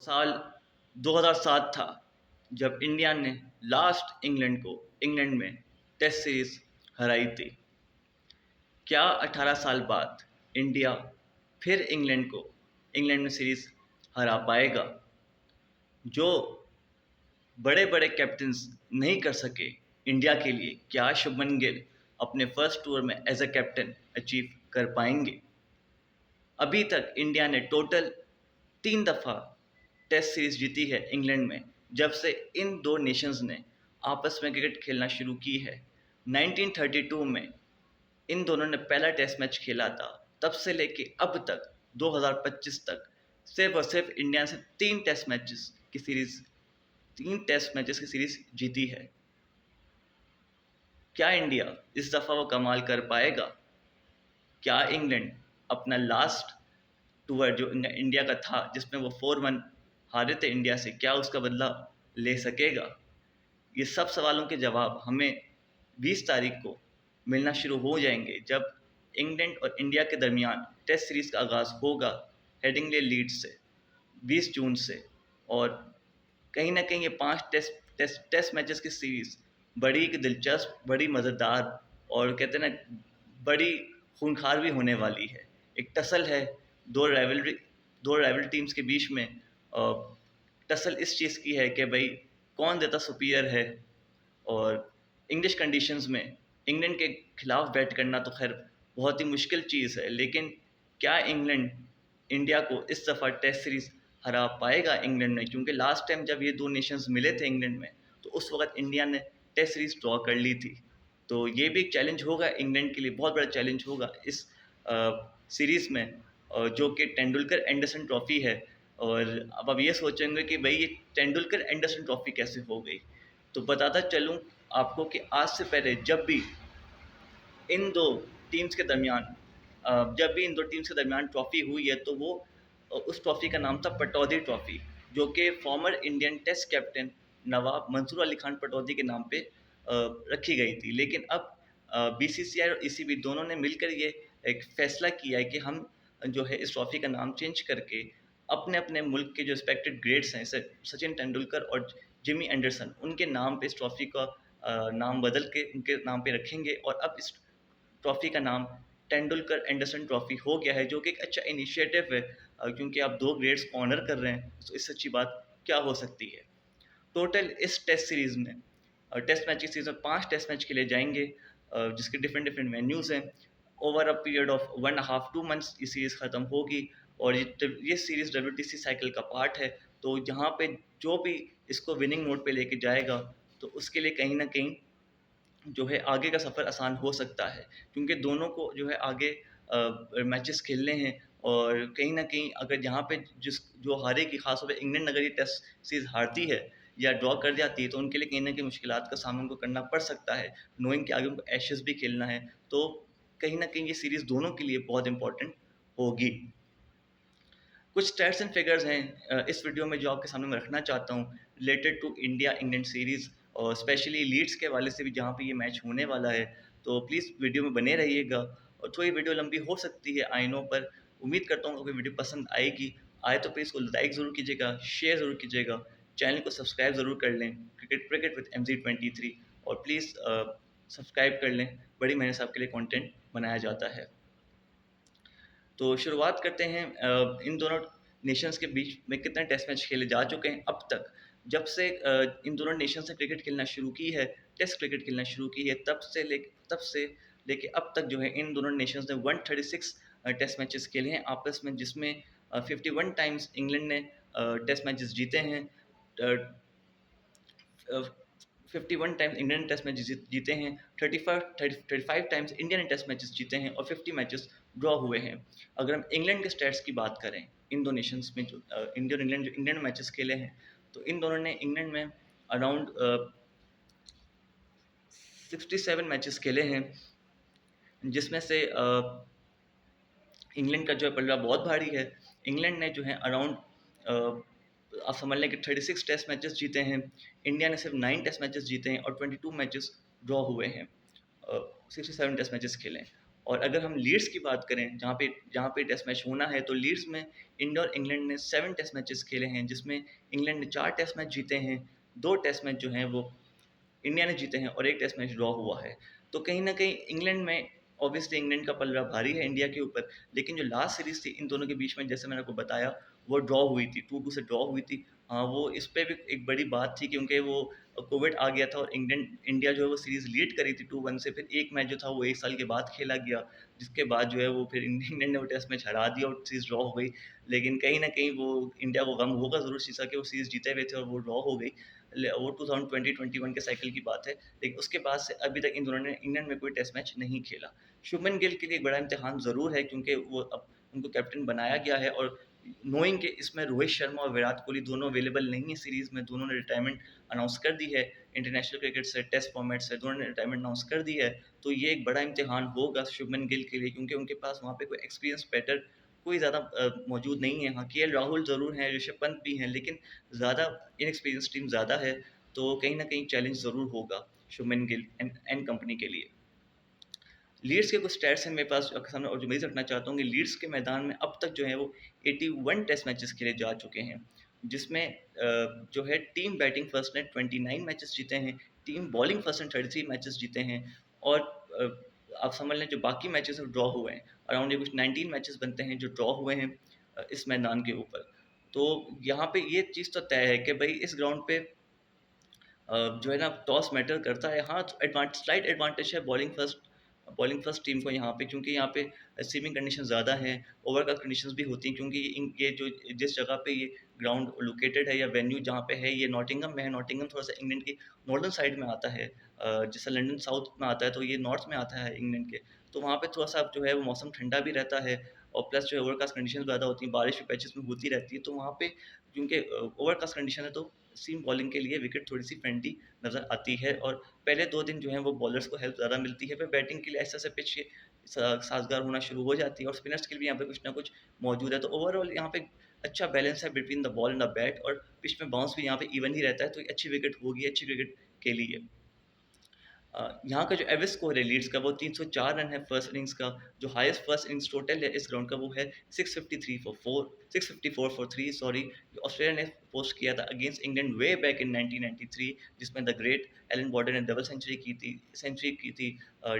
साल 2007 था जब इंडिया ने लास्ट इंग्लैंड में टेस्ट सीरीज हराई थी। क्या 18 साल बाद इंडिया फिर इंग्लैंड में सीरीज हरा पाएगा? जो बड़े बड़े कैप्टन्स नहीं कर सके इंडिया के लिए, क्या शुभमन गिल अपने फर्स्ट टूर में एज अ कैप्टन अचीव कर पाएंगे? अभी तक इंडिया ने टोटल 3 दफ़ा टेस्ट सीरीज जीती है इंग्लैंड में, जब से इन दो नेशंस ने आपस में क्रिकेट खेलना शुरू की है। 1932 में इन दोनों ने पहला टेस्ट मैच खेला था। तब से लेके अब तक 2025 तक सिर्फ और सिर्फ इंडिया से 3 टेस्ट मैचेस की सीरीज जीती है। क्या इंडिया इस दफ़ा वो कमाल कर पाएगा? क्या इंग्लैंड अपना लास्ट टूर जो इंडिया का था, जिसमें वो 4-1 हारे थे इंडिया से, क्या उसका बदला ले सकेगा? ये सब सवालों के जवाब हमें 20 तारीख को मिलना शुरू हो जाएंगे, जब इंग्लैंड और इंडिया के दरमियान टेस्ट सीरीज़ का आगाज़ होगा हेडिंगले लीड्स से 20 जून से। और कहीं ना कहीं ये 5 टेस्ट मैचेस की सीरीज़ बड़ी दिलचस्प, बड़ी मज़ेदार और कहते हैं ना बड़ी खूनखार भी होने वाली है। एक टसल है दो राइवल टीम्स के बीच में। टसल इस चीज़ की है कि भाई कौन ज़्यादा सुपीरियर है। और इंग्लिश कंडीशंस में इंग्लैंड के खिलाफ बैट करना तो खैर बहुत ही मुश्किल चीज़ है, लेकिन क्या इंग्लैंड इंडिया को इस दफ़ा टेस्ट सीरीज़ हरा पाएगा इंग्लैंड में? क्योंकि लास्ट टाइम जब ये दो नेशंस मिले थे इंग्लैंड में, तो उस वक्त इंडिया ने टेस्ट सीरीज़ ड्रॉ कर ली थी। तो ये भी एक चैलेंज होगा इंग्लैंड के लिए, बहुत बड़ा चैलेंज होगा इस सीरीज़ में, जो कि तेंदुलकर एंडरसन ट्रॉफ़ी है। और अब आप ये सोचेंगे कि भाई ये तेंदुलकर एंडरसन ट्रॉफ़ी कैसे हो गई? तो बताता चलूँ आपको कि आज से पहले इन दो टीम्स के दरमियान जब भी इन दो टीम्स के दरमियान ट्रॉफ़ी हुई है, तो वो उस ट्रॉफ़ी का नाम था पटौदी ट्रॉफ़ी, जो कि फॉर्मर इंडियन टेस्ट कैप्टन नवाब मंसूर अली खान पटौदी के नाम पे रखी गई थी। लेकिन अब बीसीसीआई और ईसीबी दोनों ने मिलकर ये एक फ़ैसला किया है कि हम जो है इस ट्रॉफ़ी का नाम चेंज करके अपने अपने मुल्क के जो रिस्पेक्टेड ग्रेट्स हैं, सचिन तेंदुलकर और जिमी एंडरसन, उनके नाम पे इस ट्रॉफ़ी का नाम बदल के उनके नाम पे रखेंगे। और अब इस ट्रॉफ़ी का नाम तेंदुलकर एंडरसन ट्रॉफ़ी हो गया है, जो कि एक अच्छा इनिशिएटिव है, क्योंकि आप दो ग्रेट्स को ऑनर कर रहे हैं, तो इससे अच्छी बात क्या हो सकती है। टोटल इस टेस्ट सीरीज़ में टेस्ट मैच की सीरीज़ में 5 टेस्ट मैच खेले जाएंगे, जिसके डिफरेंट वेन्यूज़ हैं। Over a period of 1.5-2 months ये सीरीज़ ख़त्म होगी। और ये सीरीज़ WTC साइकिल का पार्ट है। तो यहाँ पे जो भी इसको विनिंग नोट पे लेके जाएगा, तो उसके लिए कहीं ना कहीं जो है आगे का सफ़र आसान हो सकता है, क्योंकि दोनों को जो है आगे मैचेस खेलने हैं। और कहीं न कहीं अगर यहाँ पे जो हारेगी, ख़ास तौर पे इंग्लैंड अगर ये टेस्ट सीरीज़ हारती है या ड्रॉ कर जाती है, तो उनके लिए कहीं न कहीं मुश्किलात का सामना उनको करना पड़ सकता है, नोइंग कि आगे उनको एशेज़ भी खेलना है। तो कहीं न कहीं ये सीरीज़ दोनों के लिए बहुत इंपॉर्टेंट होगी। कुछ स्टैट्स एंड फिगर्स हैं इस वीडियो में जो आपके सामने मैं रखना चाहता हूँ related to India England series, और स्पेशली लीड्स के हवाले से भी, जहाँ पे ये मैच होने वाला है। तो प्लीज़ वीडियो में बने रहिएगा। और थोड़ी वीडियो लंबी हो सकती है आई नो, पर उम्मीद करता हूँ आपको वीडियो पसंद आएगी। आए तो प्लीज़ को लाइक ज़रूर कीजिएगा, शेयर ज़रूर कीजिएगा, चैनल को सब्सक्राइब ज़रूर कर लें, क्रिकेट विद MZ23। और प्लीज़ सब्सक्राइब कर लें, बड़ी मेहनत से आपके लिए कंटेंट बनाया जाता है। तो शुरुआत करते हैं इन दोनों नेशंस के बीच में कितने टेस्ट मैच खेले जा चुके हैं अब तक। जब से इन दोनों नेशंस ने क्रिकेट खेलना शुरू की है, टेस्ट क्रिकेट खेलना शुरू की है, तब से लेके अब तक जो है इन दोनों नेशंस ने 136 टेस्ट मैचेस खेले हैं आपस में, जिसमें 51 टाइम्स इंग्लैंड ने टेस्ट मैचेस जीते हैं, 51 टाइम्स इंडियन टेस्ट मैच जीते हैं, 35 टाइम्स इंडियन टेस्ट मैचेस जीते हैं और 50 मैचेस ड्रॉ हुए हैं। अगर हम इंग्लैंड के स्टैट्स की बात करें, इन दो नेशंस में जो इंग्लैंड मैचेस खेले हैं, तो इन दोनों ने इंग्लैंड में अराउंड 67 मैचेस खेले हैं, जिसमें से इंग्लैंड का जो है पलड़ा बहुत भारी है। इंग्लैंड ने जो है अराउंड आप समझ लें कि 36 टेस्ट मैचेस जीते हैं, इंडिया ने सिर्फ 9 टेस्ट मैचेस जीते हैं और 22 मैचेस ड्रॉ हुए हैं, 67 टेस्ट मैचेस खेले हैं। और अगर हम लीड्स की बात करें, जहाँ पे टेस्ट मैच होना है, तो लीड्स में इंडिया और इंग्लैंड ने 7 टेस्ट मैचेस खेले हैं, जिसमें इंग्लैंड ने 4 टेस्ट मैच जीते हैं, 2 टेस्ट मैच जो हैं वो इंडिया ने जीते हैं और 1 टेस्ट मैच ड्रॉ हुआ है। तो कहीं न कहीं इंग्लैंड में ऑब्वियसली इंग्लैंड का पलड़ा भारी है इंडिया के ऊपर, लेकिन जो लास्ट सीरीज़ थी इन दोनों के बीच में, जैसे मैंने आपको बताया, वो ड्रॉ हुई थी, 2-2 से ड्रॉ हुई थी। हाँ, वो इस पे भी एक बड़ी बात थी, क्योंकि वो कोविड आ गया था और इंडिया जो है वो सीरीज़ लीड करी थी 2-1 से, फिर एक मैच जो था वो 1 साल के बाद खेला गया, जिसके बाद जो है वो फिर इंग्लैंड ने वो टेस्ट मैच हरा दिया और सीरीज़ ड्रॉ हो गई। लेकिन कहीं न कहीं वो इंडिया को गम होगा ज़रूर इस चीज़ का कि वो सीरीज़ जीते हुए थे और वो ड्रॉ हो गई। वो 2020-21 के साइकिल की बात है, लेकिन उसके बाद से अभी तक इन दोनों ने इंग्लैंड में कोई टेस्ट मैच नहीं खेला। शुभमन गिल के लिए एक बड़ा इम्तिहान ज़रूर है, क्योंकि वो अब उनको कैप्टन बनाया गया है, और नोइंग कि इसमें रोहित शर्मा और विराट कोहली दोनों अवेलेबल नहीं है सीरीज़ में, दोनों ने रिटायरमेंट अनाउंस कर दी है, इंटरनेशनल क्रिकेट से, टेस्ट फॉर्मेट से दोनों ने रिटायरमेंट अनाउंस कर दी है। तो ये एक बड़ा इम्तिहान होगा शुभमन गिल के लिए, क्योंकि उनके पास वहाँ पे कोई एक्सपीरियंस बैटर कोई ज़्यादा मौजूद नहीं है। हाँ, केएल राहुल ज़रूर हैं, ऋषभ पंत भी हैं, लेकिन ज़्यादा इनएक्सपीरियंस टीम ज़्यादा है, तो कहीं न कहीं चैलेंज ज़रूर होगा शुभमन गिल एंड कंपनी के लिए। लीड्स के कुछ स्टैट्स हैं मेरे पास आपके सामने, और जो मैं रखना चाहता हूँ कि लीड्स के मैदान में अब तक जो है वो 81 टेस्ट मैचेस खेले जा चुके हैं, जिसमें जो है टीम बैटिंग फर्स्ट ने 29 मैचेस जीते हैं, टीम बॉलिंग फर्स्ट ने 33 मैचेस जीते हैं, और आप समझ लें जो बाकी मैचेस हैं ड्रॉ हुए हैं, अराउंड ये कुछ 19 मैचेस बनते हैं जो ड्रॉ हुए हैं इस मैदान के ऊपर। तो यहाँ पे ये चीज़ तो तय है कि भाई इस ग्राउंड पे जो है ना टॉस मैटर करता है। हाँ, स्लाइट एडवांटेज है बॉलिंग फर्स्ट टीम को यहाँ पे, क्योंकि यहाँ पे सीमिंग कंडीशन ज़्यादा हैं, ओवरकास्ट कंडीशंस भी होती हैं, क्योंकि ये जो जिस जगह पे ये ग्राउंड लोकेटेड है या वेन्यू जहाँ पे है, ये नॉटिंघम में है। नॉटिंघम थोड़ा-सा इंग्लैंड की नॉर्दर्न साइड में आता है, जैसे लंदन साउथ में आता है, तो ये नॉर्थ में आता है इंग्लैंड के। तो वहाँ पे थोड़ा-सा जो है वो मौसम ठंडा भी रहता है, और प्लस जो है ओवरकास्ट कंडीशंस ज़्यादा होती हैं, बारिश भी पैचेज़ में होती रहती है, तो वहाँ पे क्योंकि ओवरकास्ट कंडीशन है, तो सीम बॉलिंग के लिए विकेट थोड़ी-सी फ्रेंडली नज़र आती है, और पहले 2 दिन जो हैं वो बॉलर्स को हेल्प ज़्यादा मिलती है, फिर बैटिंग के लिए ऐसे-ऐसे पिच साज़गार होना शुरू हो जाती है, और स्पिनर्स के लिए भी यहाँ पे कुछ ना कुछ मौजूद है। तो ओवरऑल यहाँ पे अच्छा बैलेंस है between the ball and the bat, और पिच में बाउंस भी यहाँ पे इवन ही रहता है, तो ये अच्छी विकेट होगी, अच्छी क्रिकेट के लिए। यहाँ का जो एवरेज स्कोर है लीड्स का वो 304 रन है फर्स्ट इनिंग्स का। जो हाईएस्ट फर्स्ट इनिंग्स टोटल है इस ग्राउंड का वो है 654 फॉर 3 सॉरी, जो ऑस्ट्रेलिया ने पोस्ट किया था against England way back in 1993, जिसमें द ग्रेट एलन बॉर्डर ने डबल सेंचुरी की थी,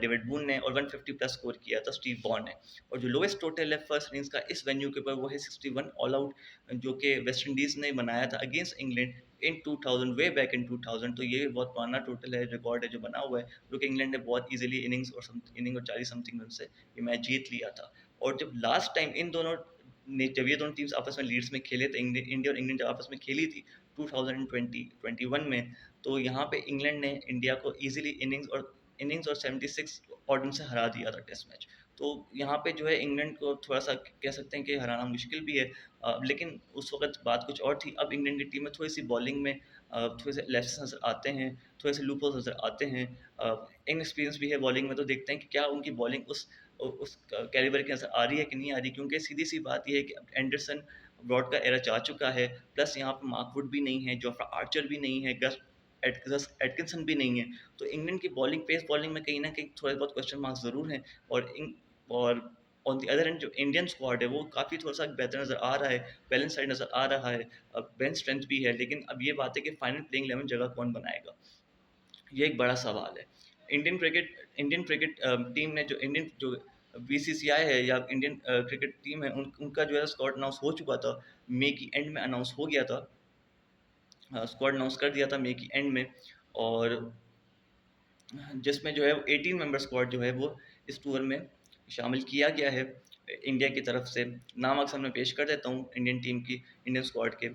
डेविड बून ने, और 150 प्लस स्कोर किया था स्टीव वॉन ने। और जो लोएस्ट टोटल है फर्स्ट इनिंग्स का इस वेन्यू के ऊपर वो है 61 ऑल आउट, जो कि वेस्ट इंडीज़ ने बनाया था against England in 2000, way back in 2000। तो ये बहुत पुराना टोटल है, रिकॉर्ड है जो बना हुआ है, जो कि इंग्लैंड ने बहुत इजीली इनिंग और 40 समथिंग रन से ये मैच जीत लिया था। और जब लास्ट टाइम इन दोनों ने जब ये दोनों टीम्स आपस में लीड्स में खेले थे, इंडिया और इंग्लैंड जब आपस में खेली थी 2021 में, तो यहाँ पे इंग्लैंड ने इंडिया को इजीली इनिंग्स और 76 और रन से हरा दिया था टेस्ट मैच। तो यहाँ पे जो है इंग्लैंड को थोड़ा-सा कह सकते हैं कि हराना मुश्किल भी है, लेकिन उस वक़्त बात कुछ और थी। अब इंग्लैंड की टीम में थोड़ी-सी बॉलिंग में थोड़े-से लैप्सेस नज़र आते हैं, थोड़े-से लूपहोल्स नज़र आते हैं। इनएक्सपीरियंस भी है बॉलिंग में, तो देखते हैं कि क्या उनकी बॉलिंग उस कैलिबर की नज़र आ रही है कि नहीं आ रही, क्योंकि सीधी-सी बात ये है कि अब एंडरसन, ब्रॉड का एरा जा चुका है, प्लस यहाँ पे मार्क वुड भी नहीं है, जोफ्रा आर्चर भी नहीं है, गस एटकिंसन भी नहीं है। तो इंग्लैंड की बॉलिंग, पेस बॉलिंग में कहीं न कहीं थोड़े बहुत क्वेश्चन मार्क्स ज़रूर हैं, और ऑन द अदर हैंड जो इंडियन स्क्वाड है वो काफ़ी थोड़ा-सा बेहतर नज़र आ रहा है, बैलेंस साइड नज़र आ रहा है, बेंच स्ट्रेंथ भी है, लेकिन अब ये बात है कि फाइनल प्लेइंग 11 जगह कौन बनाएगा? ये एक बड़ा सवाल है। इंडियन क्रिकेट टीम ने जो बीसीसीआई है या इंडियन क्रिकेट टीम है, उनका जो है स्क्वाड अनाउंस हो चुका था, मई की एंड में अनाउंस हो गया था। स्क्वाड अनाउंस कर दिया था मई की एंड में, और जिसमें जो है 18 मेंबर स्क्वाड जो है वो इस टूर में शामिल किया गया है इंडिया की तरफ से। नाम आपके सामने पेश कर देता हूँ इंडियन टीम की, इंडियन स्क्वाड के।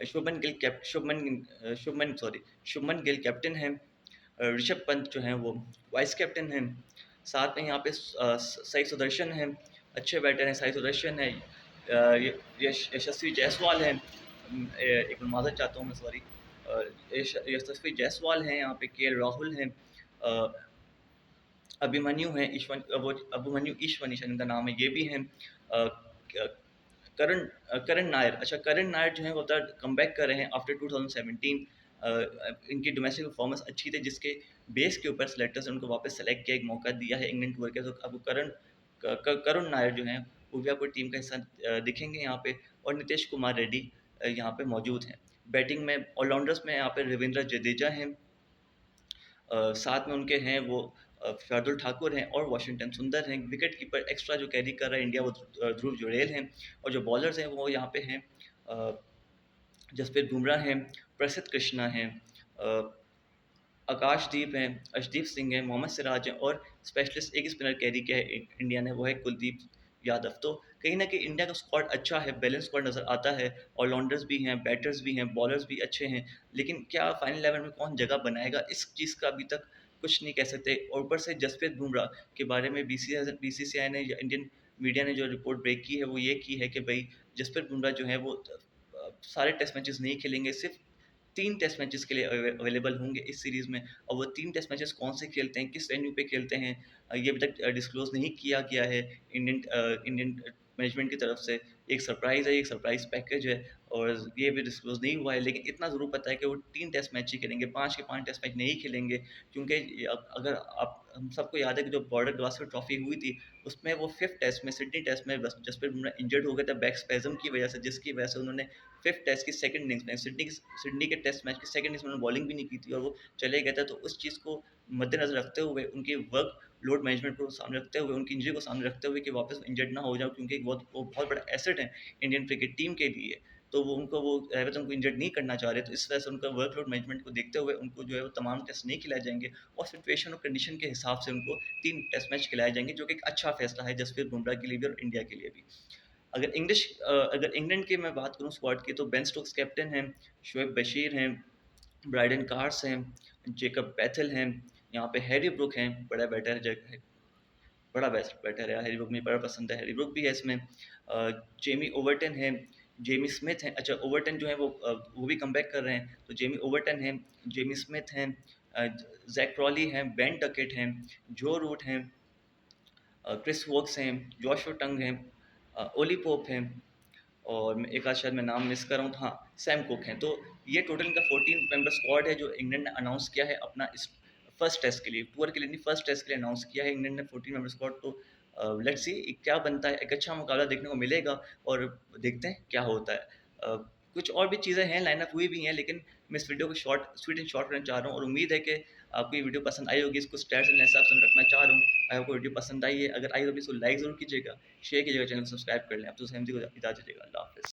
शुभमन गिल कैप्टन हैं, ऋषभ पंत जो हैं वो वाइस कैप्टन हैं, साथ में यहाँ पे साई सुदर्शन हैं, अच्छे बैटर हैं, साई सुदर्शन है, यशस्वी जायसवाल हैं, एक मिनट माज़रत चाहता हूँ मैं, सॉरी, यशस्वी जायसवाल हैं, यहाँ पे केएल राहुल हैं, अ, अभिमन्यु हैं, वो अभिमन्यु ईश्वनी शायद इनका नाम है, ये भी हैं, करण नायर, अच्छा करण नायर जो है वो कमबैक कर रहे हैं आफ्टर 2017। इनकी डोमेस्टिक परफॉर्मेंस अच्छी थी, जिसके बेस के ऊपर सेलेक्टर्स ने उनको वापस सेलेक्ट किया, एक मौका दिया है इंग्लैंड टूर के। तो अब करण करुण नायर जो हैं वो भी आपको टीम का हिस्सा दिखेंगे यहाँ पे, और नीतीश कुमार रेड्डी यहाँ पे मौजूद हैं। बैटिंग में ऑलराउंडर्स में यहाँ पे रविंद्र जडेजा हैं, साथ में उनके हैं वो शार्दुल ठाकुर हैं और वाशिंगटन सुंदर हैं। विकेट कीपर एक्स्ट्रा जो कैरी कर रहा है इंडिया वो ध्रुव जुड़ेल हैं, और जो बॉलर्स हैं वो यहाँ पे हैं जसप्रीत बुमराह हैं, प्रसिद्ध कृष्णा हैं, आकाशदीप हैं, अर्शदीप सिंह हैं, मोहम्मद सिराज हैं, और स्पेशलिस्ट एक स्पिनर कैरी किया है इंडिया ने, वो है कुलदीप यादव। तो कहीं न कहीं इंडिया का स्क्वाड अच्छा है, बैलेंस स्क्वाड नज़र आता है, ऑलराउंडर्स भी हैं, बैटर्स भी हैं, बॉलर्स भी अच्छे हैं, लेकिन क्या फाइनल 11 में कौन जगह बनाएगा, इस चीज़ का अभी तक कुछ नहीं कह सकते। और ऊपर से जसप्रीत बुमराह के बारे में बीसीसीआई ने या इंडियन मीडिया ने जो रिपोर्ट ब्रेक की है, वो ये की है कि भई जसप्रीत बुमराह जो है वो सारे टेस्ट मैचेस नहीं खेलेंगे, सिर्फ़ 3 टेस्ट मैचेस के लिए अवेलेबल होंगे इस सीरीज़ में, और वो 3 टेस्ट मैचेस कौन से खेलते हैं, किस वेन्यू पे खेलते हैं, ये अभी तक डिस्क्लोज़ नहीं किया गया है इंडियन मैनेजमेंट की तरफ से। एक सरप्राइज़ है, एक सरप्राइज़ पैकेज है, और ये भी डिस्क्लोज़ नहीं हुआ है, लेकिन इतना ज़रूर पता है कि वो 3 टेस्ट मैच ही खेलेंगे, 5 के 5 टेस्ट मैच नहीं खेलेंगे, क्योंकि अगर आप हम सबको याद है कि जो बॉर्डर गवास्कर ट्रॉफ़ी हुई थी, उसमें वो 5th टेस्ट में, सिडनी टेस्ट में बस जसप्रीत बुमराह इंजर्ड हो गए थे बैक स्पैज़म की वजह से, जिसकी वजह से उन्होंने 5th टेस्ट की सेकंड इनिंग्स में सिडनी के टेस्ट मैच की सेकंड इनिंग्स में उन्होंने बॉलिंग भी नहीं की थी और वो चले गए थे। तो उस चीज़ को मद्देनज़र रखते हुए, उनकी वर्क लोड मैनेजमेंट को सामने रखते हुए, उनकी इंजरी को सामने रखते हुए कि वापस इंजर्ड ना हो जाओ, क्योंकि वो बहुत बड़ा एसेट है इंडियन क्रिकेट टीम के लिए। तो वो एवरेटन को इंजर्ड नहीं करना चाह रहे, तो इस वजह से उनका वर्कलोड मैनेजमेंट को देखते हुए उनको जो है वो तमाम टेस्ट नहीं खिलाए जाएँगे, और सिचुएशन और कंडीशन के हिसाब से उनको 3 टेस्ट मैच खिलाए जाएँगे, जो कि एक अच्छा फैसला है जसप्रीत बुमराह के लिए भी और इंडिया के लिए भी। अगर इंग्लैंड की मैं बात करूँ स्क्वाड की, तो बेन स्टोक्स कैप्टन हैं, शोएब बशीर हैं, ब्रायडन कार्स हैं, जेकब बैथेल हैं, यहाँ पे हैरी ब्रूक हैं, बड़ा बैटर है, बड़ा बेस्ट बैटर है, हैरी ब्रूक मुझे बड़ा पसंद है, हैरी ब्रूक भी है इसमें। जेमी ओवर्टन है, जेमी स्मिथ हैं, अच्छा ओवर्टन जो है वो भी कमबैक कर रहे हैं, तो जेमी ओवर्टन हैं, जेमी स्मिथ हैं, ज़ैक क्रॉली हैं, बेन डकेट हैं, जो रूट हैं, क्रिस वोक्स हैं, जोशुआ टंग हैं, ओली पोप हैं, और एक आध शायद मैं नाम मिस कर रहा हूँ, तो हाँ, सैम कुक हैं। तो ये टोटल इनका 14 मेंबर स्क्वाड है जो इंग्लैंड ने अनाउंस किया है अपना इस फर्स्ट टेस्ट के लिए, टूर के लिए नहीं, फर्स्ट टेस्ट के लिए अनाउंस किया है इंग्लैंड ने 14 मेंबर स्क्वाड। तो लेट्स सी क्या बनता है, एक अच्छा मुकाबला देखने को मिलेगा, और देखते हैं क्या होता है। कुछ और भी चीज़ें हैं, लाइन अप हुई भी हैं, लेकिन मैं इस वीडियो को स्वीट एंड शॉर्ट करना चाह रहा हूँ, और उम्मीद है कि आपको ये वीडियो पसंद आई होगी। इसको स्टैट्स एंड हिसाब से मैं रखना चाह रहा हूँ। अगर आपको वीडियो पसंद आई है, अगर आई तो प्लीज़ लाइक ज़रूर कीजिएगा, शेयर कीजिएगा, चैनल को सब्सक्राइब कर लें। अब तो सहमति को इजाज़त दीजिएगा। अल्लाह हाफ़िज़।